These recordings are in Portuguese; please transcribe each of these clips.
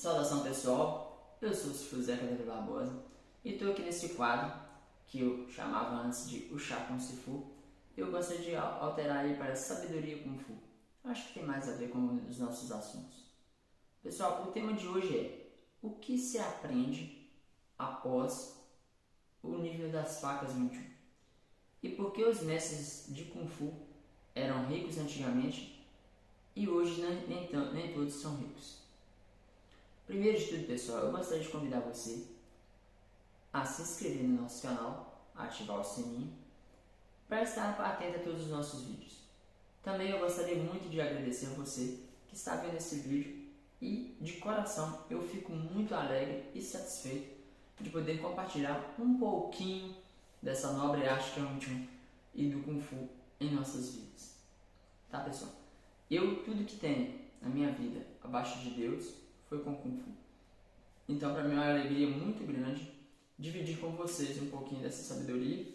Saudação pessoal, eu sou o Sifu Cadê Barbosa e estou aqui nesse quadro que eu chamava antes de O Chá com Sifu. Eu gostaria de alterar ele para Sabedoria Kung Fu. Acho que tem mais a ver com os nossos assuntos. Pessoal, o tema de hoje é: o que se aprende após o nível das facas 21? E por que os mestres de Kung Fu eram ricos antigamente e hoje nem todos são ricos? Primeiro de tudo, pessoal, eu gostaria de convidar você a se inscrever no nosso canal, ativar o sininho, para estar atento a todos os nossos vídeos. Também eu gostaria muito de agradecer a você que está vendo esse vídeo e, de coração, eu fico muito alegre e satisfeito de poder compartilhar um pouquinho dessa nobre arte que é o Wing Chun e do Kung Fu em nossas vidas. Tá, pessoal? Tudo que tenho na minha vida abaixo de Deus foi com Kung Fu. Então, para mim é uma alegria muito grande dividir com vocês um pouquinho dessa sabedoria.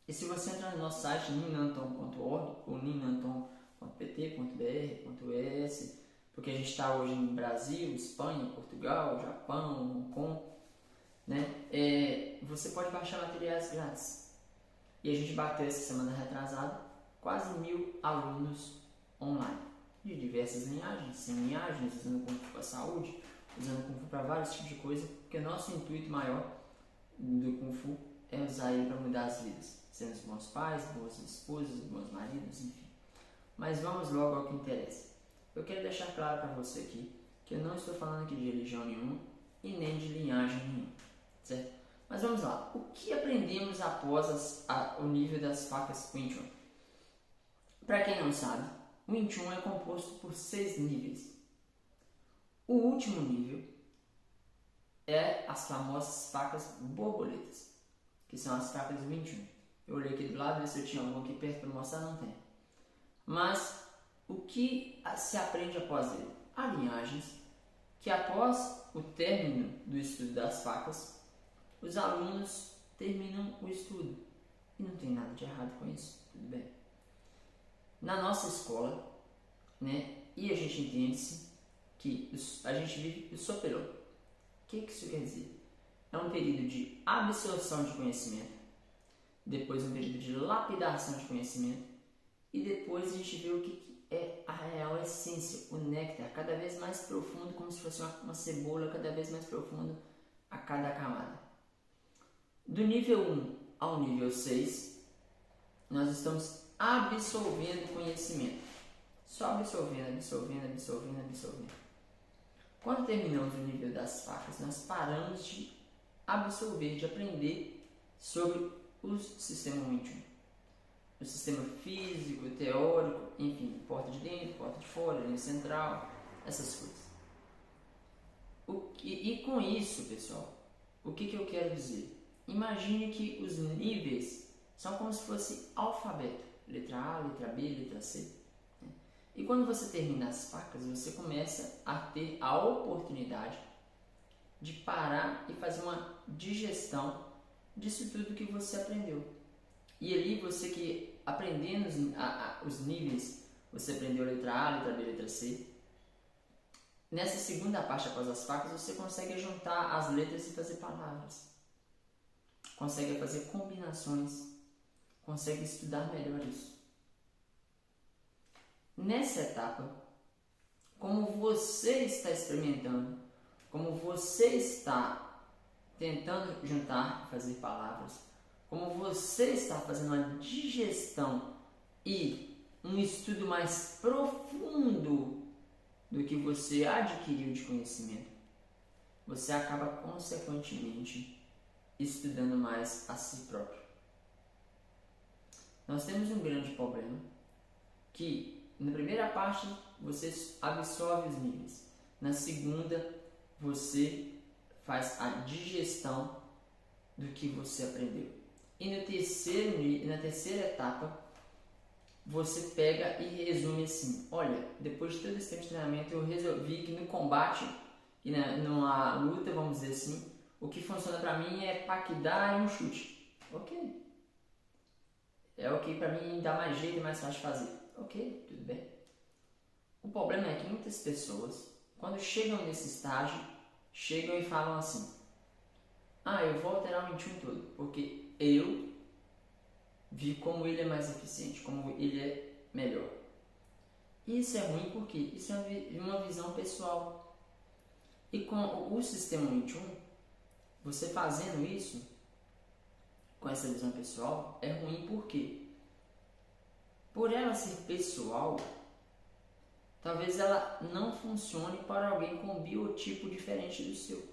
E se você entrar no nosso site ninanton.org ou ninanton.pt.br.es, porque a gente está hoje em Brasil, Espanha, Portugal, Japão, Hong Kong, né? Você pode baixar materiais grátis. E a gente bateu essa semana retrasada quase 1000 alunos online, de diversas linhagens, sem linhagens, usando Kung Fu para a saúde, usando Kung Fu para vários tipos de coisa, porque nosso intuito maior do Kung Fu é usar ele para mudar as vidas, sendo os bons pais, boas esposas, bons maridos, enfim. Mas vamos logo ao que interessa. Eu quero deixar claro para você aqui que eu não estou falando aqui de religião nenhuma e nem de linhagem nenhuma, certo? Mas vamos lá. O que aprendemos após o nível das facas Wing Chun? Para quem não sabe, o Wing Chun é composto por 6 níveis. O último nível é as famosas facas borboletas, que são as facas do Wing Chun. Eu olhei aqui do lado, ver se eu tinha alguma aqui perto para mostrar, não tem. Mas o que se aprende após ele? Há linhagens que, após o término do estudo das facas, os alunos terminam o estudo. E não tem nada de errado com isso, tudo bem. Na nossa escola, e a gente entende-se que a gente vive o Soperô. O que isso quer dizer? É um período de absorção de conhecimento, depois um período de lapidação de conhecimento, e depois a gente vê o que é a real essência, o néctar, cada vez mais profundo, como se fosse uma cebola, cada vez mais profundo a cada camada. Do nível 1 ao nível 6, nós estamos absorvendo conhecimento. Só absorvendo. Quando terminamos o nível das facas, nós paramos de absorver, de aprender sobre o sistema Wing Chun. O sistema físico, teórico, enfim, porta de dentro, porta de fora, linha central, essas coisas. E com isso, pessoal, o que eu quero dizer? Imagine que os níveis são como se fosse alfabeto. Letra A, letra B, letra C. E quando você termina as facas, você começa a ter a oportunidade de parar e fazer uma digestão disso tudo que você aprendeu. E ali você que aprendendo os níveis, você aprendeu letra A, letra B, letra C. Nessa segunda parte após as facas, você consegue juntar as letras e fazer palavras. Consegue fazer combinações. Consegue estudar melhor isso. Nessa etapa, como você está experimentando, como você está tentando juntar e fazer palavras, como você está fazendo uma digestão e um estudo mais profundo do que você adquiriu de conhecimento, você acaba consequentemente estudando mais a si próprio. Nós temos um grande problema que na primeira parte você absorve os níveis, na segunda você faz a digestão do que você aprendeu. E na terceira etapa, você pega e resume assim: olha, depois de todo esse tempo de treinamento, eu resolvi que no combate e numa luta, vamos dizer assim, o que funciona para mim é paquidar e um chute. Ok. É ok para mim, dá mais jeito e mais fácil de fazer. Ok, tudo bem. O problema é que muitas pessoas quando chegam nesse estágio, chegam e falam assim: ah, eu vou alterar o 21 todo, porque eu vi como ele é mais eficiente, como ele é melhor. Isso é ruim porque isso é uma visão pessoal. E com o sistema 21, você fazendo isso, com essa visão pessoal, é ruim porque, por ela ser pessoal, talvez ela não funcione para alguém com um biotipo diferente do seu.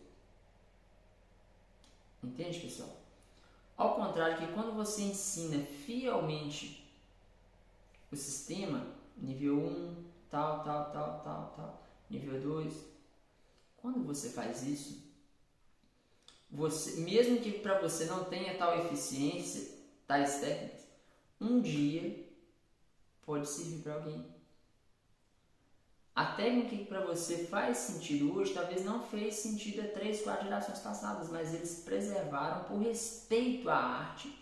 Entende, pessoal? Ao contrário que quando você ensina fielmente o sistema, nível 1, tal, nível 2, quando você faz isso, você, mesmo que para você não tenha tal eficiência, tais técnicas, um dia pode servir para alguém. A técnica que para você faz sentido hoje, talvez não fez sentido a 3, 4 gerações passadas, mas eles preservaram por respeito à arte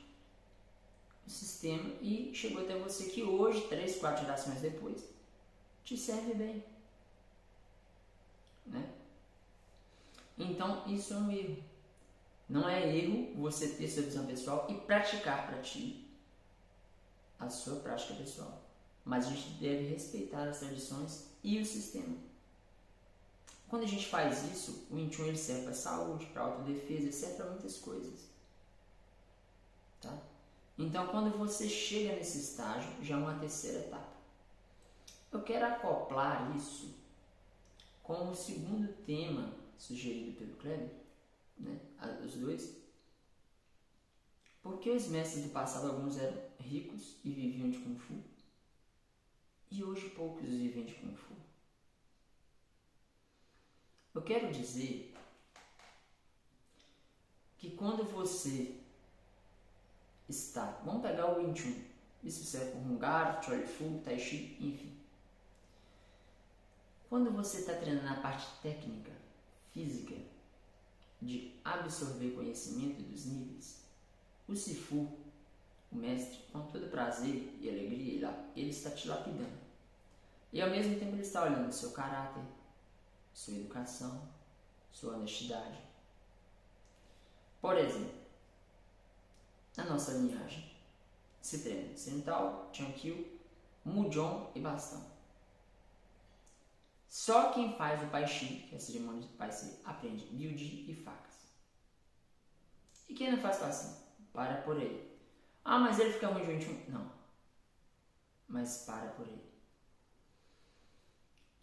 o sistema e chegou até você que hoje, 3, 4 gerações depois, te serve bem. Né? Então, isso é um erro. Não é erro você ter sua visão pessoal e praticar para ti a sua prática pessoal. Mas a gente deve respeitar as tradições e o sistema. Quando a gente faz isso, o 21 ele serve para saúde, para autodefesa, ele serve para muitas coisas. Tá? Então, quando você chega nesse estágio, já é uma terceira etapa. Eu quero acoplar isso com o segundo tema sugerido pelo Kleber, né? Os dois. Porque os mestres do passado, alguns eram ricos e viviam de Kung Fu, e hoje poucos vivem de Kung Fu. Eu quero dizer que quando você está... Vamos pegar o 21. Isso serve por Hungaro, Choi Fu, Tai Chi, enfim. Quando você está treinando a parte técnica, física, de absorver conhecimento dos níveis, o Sifu, o mestre, com todo prazer e alegria, ele está te lapidando. E ao mesmo tempo ele está olhando o seu caráter, sua educação, sua honestidade. Por exemplo, na nossa linhagem se treina Sental, Chankyu, Mujong e Bastão. Só quem faz o Pai Chi, que é a cerimônia do Pai Chi, aprende Biuji e facas. E quem não faz assim? Para por aí. Ah, mas ele fica ruim de 21? Não. Mas para por aí.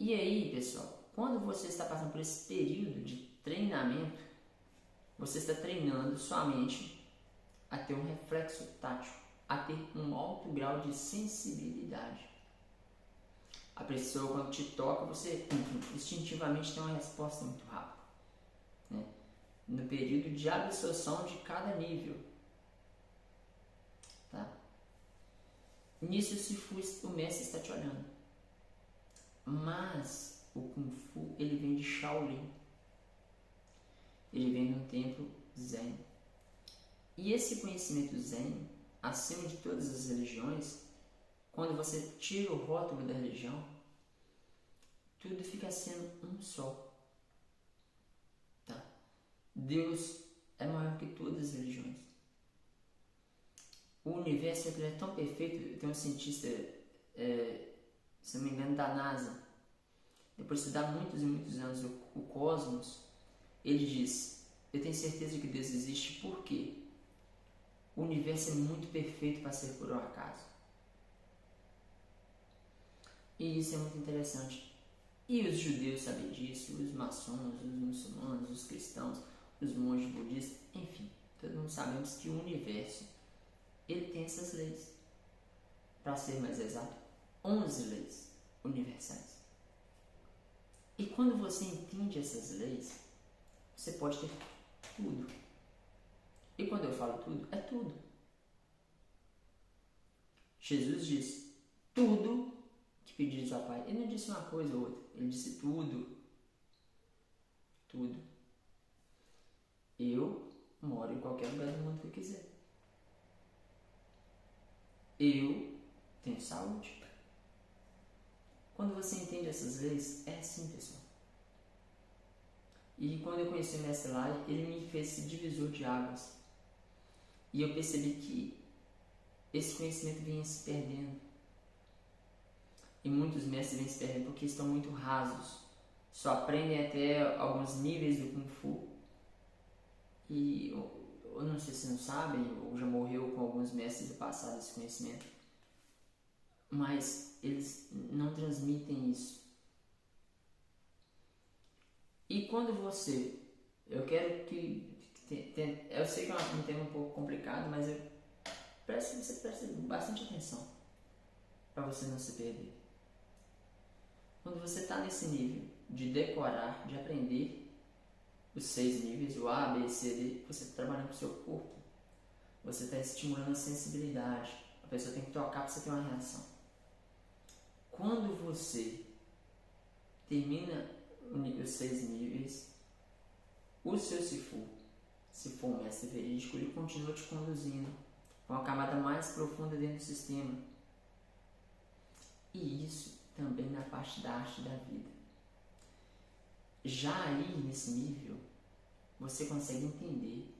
E aí, pessoal, quando você está passando por esse período de treinamento, você está treinando sua mente a ter um reflexo tátil, a ter um alto grau de sensibilidade. A pessoa, quando te toca, você instintivamente tem uma resposta muito rápida. Né? No período de absorção de cada nível. Tá? Nisso, o mestre está te olhando. Mas o Kung Fu, ele vem de Shaolin. Ele vem de um templo Zen. E esse conhecimento Zen, acima de todas as religiões, quando você tira o rótulo da religião, tudo fica sendo um só. Tá? Deus é maior que todas as religiões. O universo é tão perfeito. Tem um cientista, se não me engano, da NASA, depois de estudar muitos e muitos anos o cosmos, ele diz: eu tenho certeza que Deus existe porque o universo é muito perfeito para ser por um acaso. E isso é muito interessante. E os judeus sabem disso, os maçons, os muçulmanos, os cristãos, os monges budistas, enfim, todo mundo sabemos que o universo ele tem essas leis. Para ser mais exato, 11 leis universais. E quando você entende essas leis, você pode ter tudo. E quando eu falo tudo, é tudo. Jesus disse: tudo que pedires ao Pai. Ele não disse uma coisa ou outra, ele disse tudo. Tudo. Eu moro em qualquer lugar do mundo que eu quiser. Eu tenho saúde. Quando você entende essas leis, é assim, pessoal. E quando eu conheci o mestre lá, ele me fez esse divisor de águas. E eu percebi que esse conhecimento vinha se perdendo. E muitos mestres vêm se perdendo porque estão muito rasos. Só aprendem até alguns níveis do Kung Fu. E eu não sei se não sabem, ou já morreu com alguns mestres do passado esse conhecimento. Mas eles não transmitem isso. E quando você... Eu quero que... Eu sei que é um tema um pouco complicado, mas você preste bastante atenção para você não se perder. Quando você está nesse nível de decorar, de aprender os 6 níveis, o A, B, C, D, você está trabalhando com o seu corpo. Você está estimulando a sensibilidade. A pessoa tem que tocar para você ter uma reação. Quando você termina os 6 níveis, o seu Sifu, se for um mestre verídico, ele continua te conduzindo para uma camada mais profunda dentro do sistema. E isso também na parte da arte da vida. Já aí, nesse nível, você consegue entender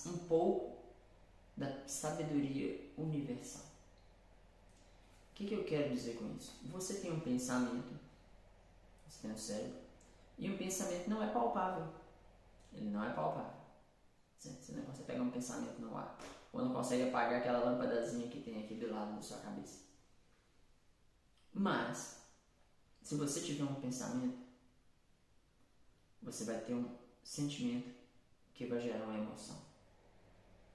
um pouco da sabedoria universal. O que eu quero dizer com isso? Você tem um pensamento, você tem um cérebro, e um pensamento não é palpável. Ele não é palpável. Você não consegue pegar um pensamento no ar, ou não consegue apagar aquela lâmpadazinha que tem aqui do lado da sua cabeça. Mas, se você tiver um pensamento, você vai ter um sentimento que vai gerar uma emoção.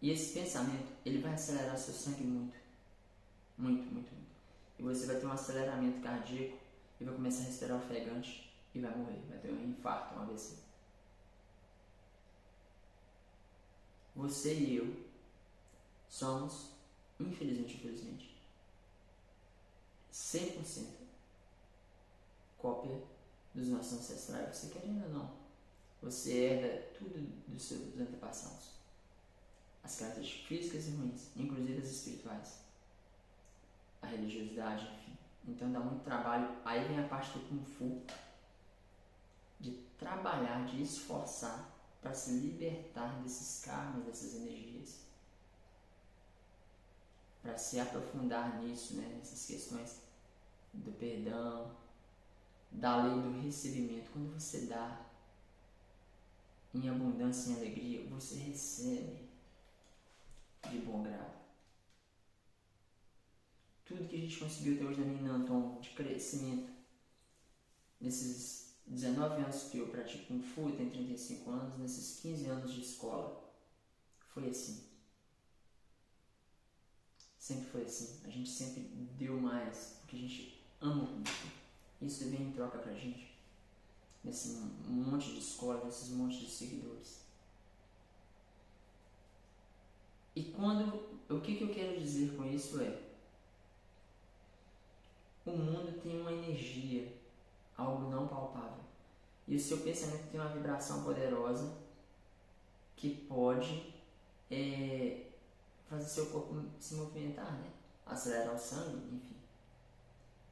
E esse pensamento, ele vai acelerar seu sangue muito. Muito, muito, muito. E você vai ter um aceleramento cardíaco e vai começar a respirar ofegante e vai morrer. Vai ter um infarto, um AVC. Você e eu somos, infelizmente, 100% cópia dos nossos ancestrais. Você querendo ou não, você herda tudo dos seus antepassados. As características físicas e ruins, inclusive as espirituais. A religiosidade, enfim. Então dá muito trabalho. Aí vem a parte do Kung Fu, de trabalhar, de esforçar para se libertar desses karmas, dessas energias. Para se aprofundar nisso, né, nessas questões do perdão, da lei do recebimento. Quando você dá em abundância e em alegria, você recebe de bom grado. Tudo que a gente conseguiu até hoje na minha Nanton de crescimento, nesses 19 anos que eu pratico Kung Fu, eu tenho 35 anos, nesses 15 anos de escola, foi assim. Sempre foi assim. A gente sempre deu mais, porque a gente ama o Kung Fu. Isso vem em troca pra gente, nesse monte de escola, nesses montes de seguidores. E o que eu quero dizer com isso é, o mundo tem uma energia, algo não palpável. E o seu pensamento tem uma vibração poderosa que pode fazer seu corpo se movimentar, né? Acelerar o sangue, enfim.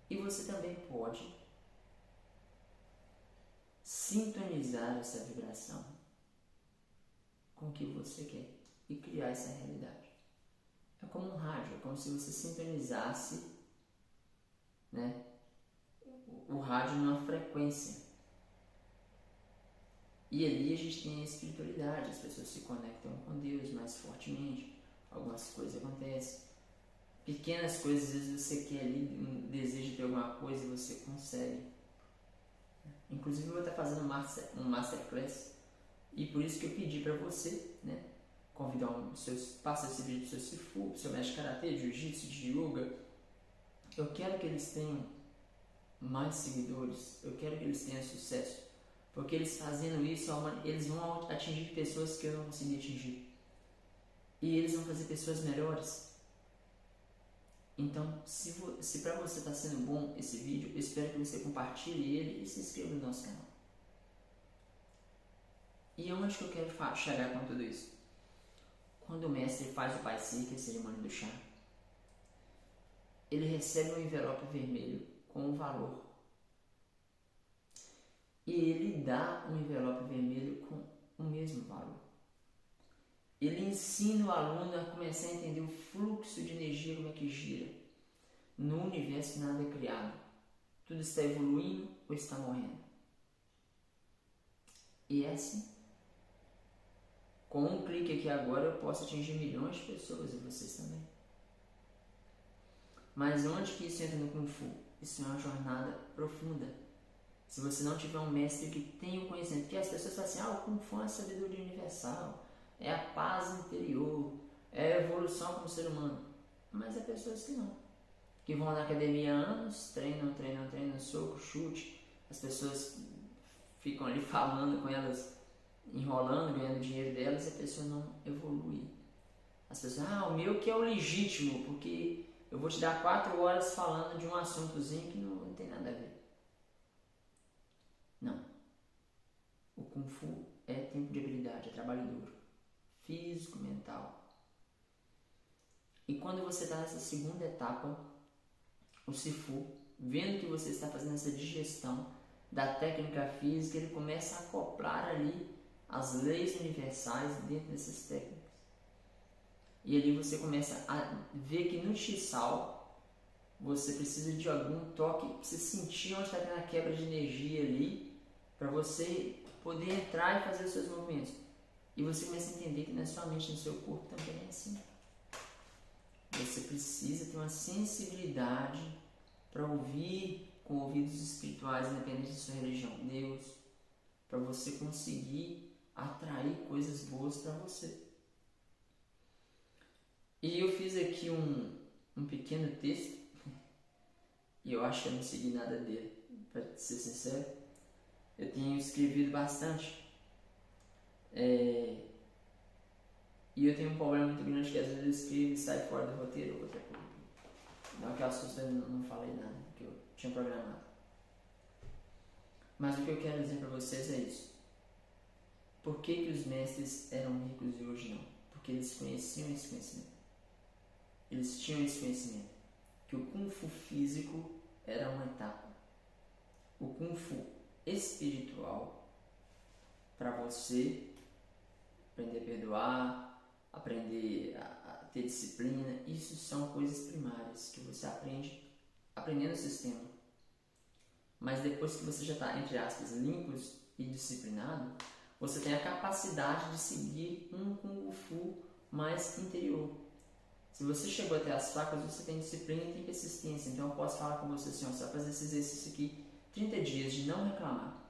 E você também pode sintonizar essa vibração com o que você quer e criar essa realidade. É como um rádio, é como se você sintonizasse, né, o rádio numa frequência. E ali a gente tem a espiritualidade, as pessoas se conectam com Deus mais fortemente, algumas coisas acontecem. Pequenas coisas, às vezes você quer ali, deseja ter alguma coisa e você consegue. Inclusive eu vou estar fazendo um masterclass, e por isso que eu pedi para você, né, convidar passa esse vídeo do seu Sifu, do seu mestre de Karatê, de Jiu-Jitsu, de Yoga. Eu quero que eles tenham mais seguidores, eu quero que eles tenham sucesso, porque eles fazendo isso, eles vão atingir pessoas que eu não consegui atingir, e eles vão fazer pessoas melhores. Então, se para você está sendo bom esse vídeo, eu espero que você compartilhe ele e se inscreva no nosso canal. E onde que eu quero chegar com tudo isso? Quando o mestre faz o Pai Si, que é a cerimônia do chá, ele recebe um envelope vermelho com um valor. E ele dá um envelope vermelho com o mesmo valor. Ele ensina o aluno a começar a entender o fluxo de energia, como é que gira. No universo nada é criado. Tudo está evoluindo ou está morrendo. E é assim. Com um clique aqui agora eu posso atingir milhões de pessoas e vocês também. Mas onde que isso entra no Kung Fu? Isso é uma jornada profunda. Se você não tiver um mestre que tenha o conhecimento, porque as pessoas falam assim, o Kung Fu é a sabedoria universal, é a paz interior, é a evolução como ser humano. Mas há pessoas que não. Que vão na academia há anos, treinam, soco, chute, as pessoas ficam ali falando com elas, enrolando, ganhando dinheiro delas, e a pessoa não evolui. As pessoas, o meu que é o legítimo, porque eu vou te dar 4 horas falando de um assuntozinho que não tem nada a ver. Não. O Kung Fu é tempo de habilidade, é trabalho duro, físico, mental. E quando você está nessa segunda etapa, o Sifu, vendo que você está fazendo essa digestão da técnica física, ele começa a acoplar ali as leis universais dentro dessas técnicas. E ali você começa a ver que no Chisal você precisa de algum toque, você sentir onde está tendo a quebra de energia ali, para você poder entrar e fazer os seus movimentos. E você começa a entender que não é somente no seu corpo, também é assim. Você precisa ter uma sensibilidade para ouvir com ouvidos espirituais, independente da sua religião, Deus, para você conseguir atrair coisas boas para você. E eu fiz aqui um pequeno texto, e eu acho que eu não segui nada dele, para ser sincero. Eu tenho escrevido bastante, e eu tenho um problema muito grande que às vezes eu escrevo e sai fora do roteiro, outra coisa. Não que eu assusto, eu não falei nada que eu tinha programado. Mas o que eu quero dizer para vocês é isso. Por que os mestres eram ricos e hoje não? Porque eles conheciam esse conhecimento. Eles tinham esse conhecimento. Que o Kung Fu físico era uma etapa. O Kung Fu espiritual, para você aprender a perdoar, aprender a ter disciplina, isso são coisas primárias que você aprende aprendendo o sistema. Mas depois que você já está, entre aspas, limpos e disciplinado, você tem a capacidade de seguir um Kung Fu mais interior. Se você chegou até as facas, você tem disciplina e tem persistência. Então eu posso falar com você assim, você vai fazer esse exercício aqui 30 dias de não reclamar.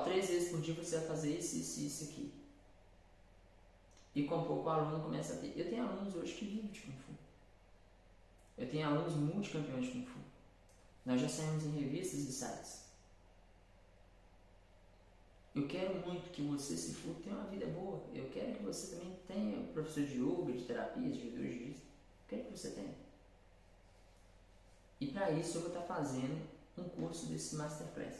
3 vezes por dia você vai fazer isso aqui. E com pouco o aluno começa a ter. Eu tenho alunos hoje que vivem de Kung Fu. Eu tenho alunos multicampeões de Kung Fu. Nós já saímos em revistas e sites. Eu quero muito que você, se for, tenha uma vida boa. Eu quero que você também tenha professor de yoga, de terapia, de jiu-jitsu. Eu quero que você tenha. E para isso eu vou estar fazendo um curso desse Masterclass.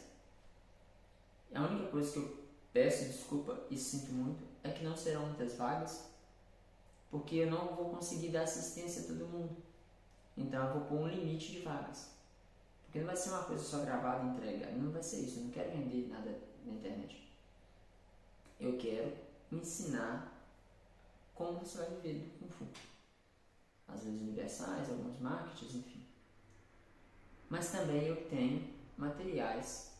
A única coisa que eu peço desculpa e sinto muito é que não serão muitas vagas, porque eu não vou conseguir dar assistência a todo mundo. Então eu vou pôr um limite de vagas. Porque não vai ser uma coisa só gravada e entrega. Não vai ser isso. Eu não quero vender nada na internet. Eu quero ensinar como você vai viver do Kung Fu. As leis universais, alguns marketings, enfim. Mas também eu tenho materiais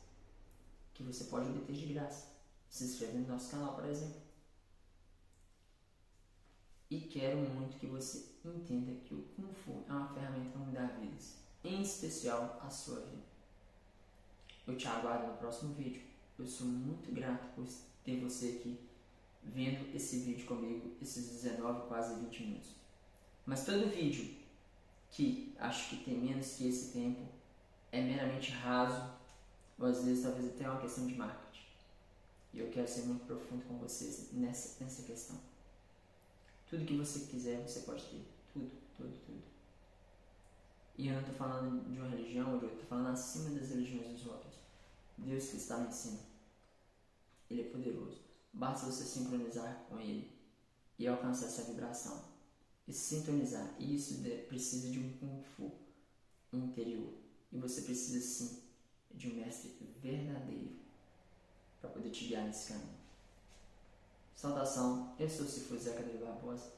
que você pode obter de graça. Se inscreve no nosso canal, por exemplo. E quero muito que você entenda que o Kung Fu é uma ferramenta para mudar vidas. Em especial a sua vida. Eu te aguardo no próximo vídeo. Eu sou muito grato por ter você aqui vendo esse vídeo comigo, esses 19, quase 20 minutos. Mas todo vídeo que acho que tem menos que esse tempo é meramente raso, ou às vezes talvez até uma questão de marketing. E eu quero ser muito profundo com vocês nessa questão. Tudo que você quiser, você pode ter. Tudo. E eu não estou falando de uma religião ou de outra, estou falando acima das religiões dos outros. Deus que está lá em cima. Ele é poderoso. Basta você sincronizar com Ele e alcançar essa vibração. E sintonizar. Isso precisa de um Kung Fu interior. E você precisa sim de um mestre verdadeiro para poder te guiar nesse caminho. Saudação, eu sou o Cifu Zeca de Barbosa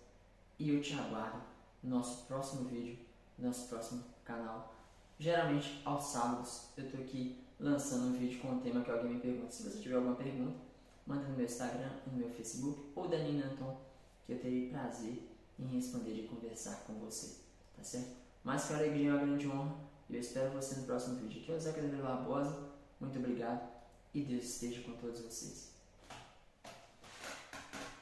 e eu te aguardo no nosso próximo vídeo, no nosso próximo canal. Geralmente aos sábados eu estou aqui lançando um vídeo com um tema que alguém me pergunta. Se você tiver alguma pergunta, manda no meu Instagram, no meu Facebook ou da Nina Anton, que eu terei prazer em responder e conversar com você, tá certo? Mas que a alegria é uma grande honra e eu espero você no próximo vídeo. Aqui é o Zeca de Barbosa, muito obrigado e Deus esteja com todos vocês.